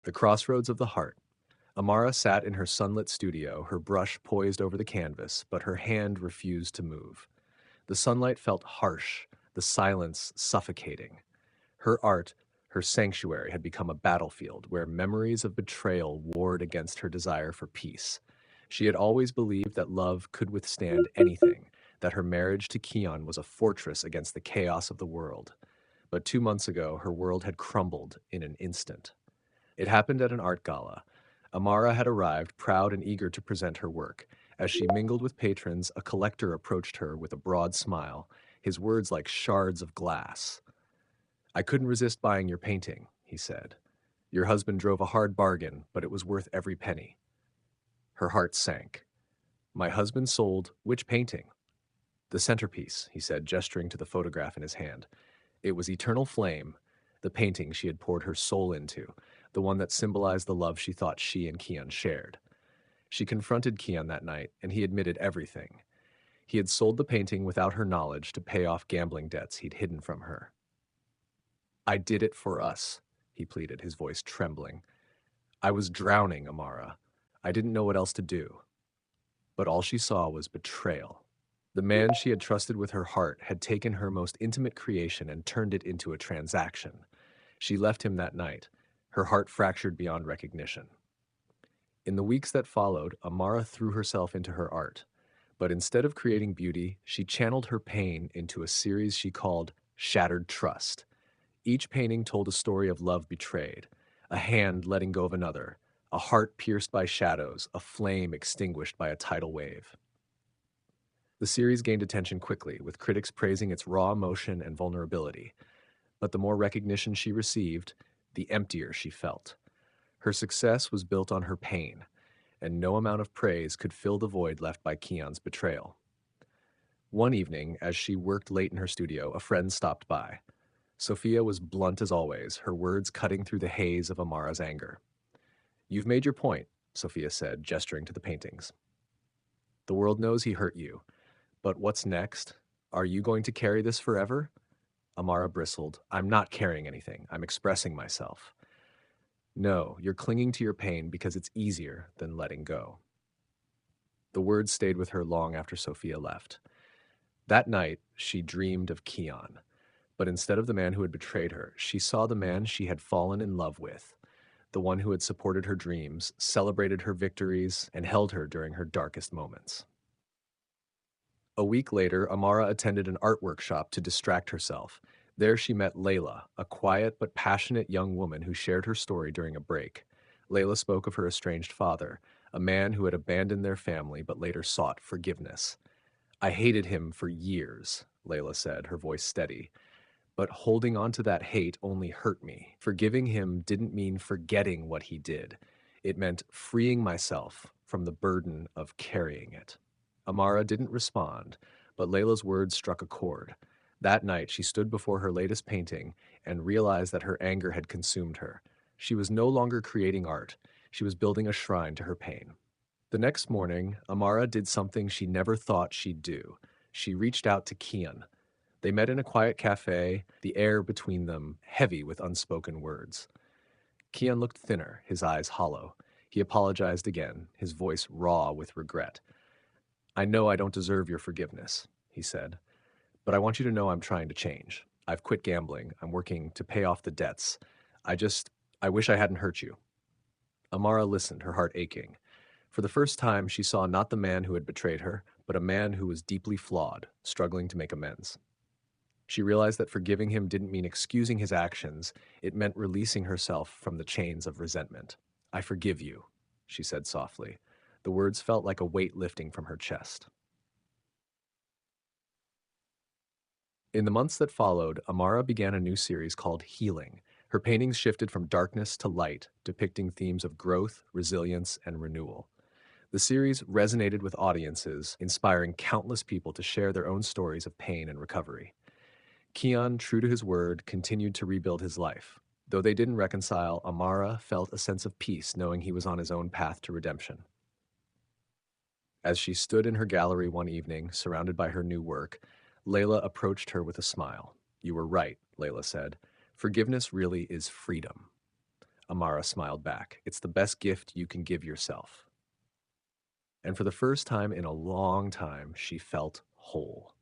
The crossroads of the heart. Amara sat in her sunlit studio, her brush poised over the canvas, but her hand refused to move. The sunlight felt harsh, the silence suffocating. Her art, her sanctuary, had become a battlefield where memories of betrayal warred against her desire for peace. She had always believed that love could withstand anything, that her marriage to Keon was a fortress against the chaos of the world. But 2 months ago, her world had crumbled in an instant. It happened at an art gala. Amara had arrived, proud and eager to present her work. As she mingled with patrons, a collector approached her with a broad smile, his words like shards of glass. "I couldn't resist buying your painting," he said. "Your husband drove a hard bargain, but it was worth every penny." Her heart sank. "My husband sold which painting?" "The centerpiece," he said, gesturing to the photograph in his hand. It was Eternal Flame, the painting she had poured her soul into, the one that symbolized the love she thought she and Keon shared. She confronted Keon that night, and he admitted everything. He had sold the painting without her knowledge to pay off gambling debts he'd hidden from her. "I did it for us," he pleaded, his voice trembling. "I was drowning, Amara. I didn't know what else to do." But all she saw was betrayal. The man she had trusted with her heart had taken her most intimate creation and turned it into a transaction. She left him that night, her heart fractured beyond recognition. In the weeks that followed, Amara threw herself into her art. But instead of creating beauty, she channeled her pain into a series she called Shattered Trust. Each painting told a story of love betrayed, a hand letting go of another, a heart pierced by shadows, a flame extinguished by a tidal wave. The series gained attention quickly, with critics praising its raw emotion and vulnerability. But the more recognition she received, the emptier she felt. Her success was built on her pain, and no amount of praise could fill the void left by Keon's betrayal. One evening, as she worked late in her studio, a friend stopped by. Sophia was blunt as always, her words cutting through the haze of Amara's anger. "You've made your point," Sophia said, gesturing to the paintings. "The world knows he hurt you. But what's next? Are you going to carry this forever?" Amara bristled. "I'm not carrying anything. I'm expressing myself." "No, you're clinging to your pain because it's easier than letting go." The words stayed with her long after Sophia left. That night, she dreamed of Keon. But instead of the man who had betrayed her, she saw the man she had fallen in love with, the one who had supported her dreams, celebrated her victories, and held her during her darkest moments. A week later, Amara attended an art workshop to distract herself. There she met Layla, a quiet but passionate young woman who shared her story during a break. Layla spoke of her estranged father, a man who had abandoned their family but later sought forgiveness. "I hated him for years," Layla said, her voice steady. "But holding on to that hate only hurt me. Forgiving him didn't mean forgetting what he did. It meant freeing myself from the burden of carrying it." Amara didn't respond, but Layla's words struck a chord. That night, she stood before her latest painting and realized that her anger had consumed her. She was no longer creating art. She was building a shrine to her pain. The next morning, Amara did something she never thought she'd do. She reached out to Keon. They met in a quiet cafe, the air between them heavy with unspoken words. Keon looked thinner, his eyes hollow. He apologized again, his voice raw with regret. "I know I don't deserve your forgiveness," he said, "but I want you to know I'm trying to change. I've quit gambling. I'm working to pay off the debts. I just, I wish I hadn't hurt you." Amara listened, her heart aching. For the first time, she saw not the man who had betrayed her, but a man who was deeply flawed, struggling to make amends. She realized that forgiving him didn't mean excusing his actions, it meant releasing herself from the chains of resentment. "I forgive you," she said softly. The words felt like a weight lifting from her chest. In the months that followed, Amara began a new series called Healing. Her paintings shifted from darkness to light, depicting themes of growth, resilience, and renewal. The series resonated with audiences, inspiring countless people to share their own stories of pain and recovery. Keon, true to his word, continued to rebuild his life. Though they didn't reconcile, Amara felt a sense of peace knowing he was on his own path to redemption. As she stood in her gallery one evening, surrounded by her new work, Layla approached her with a smile. "You were right," Layla said. "Forgiveness really is freedom." Amara smiled back. It's the best gift you can give yourself. And for the first time in a long time, she felt whole.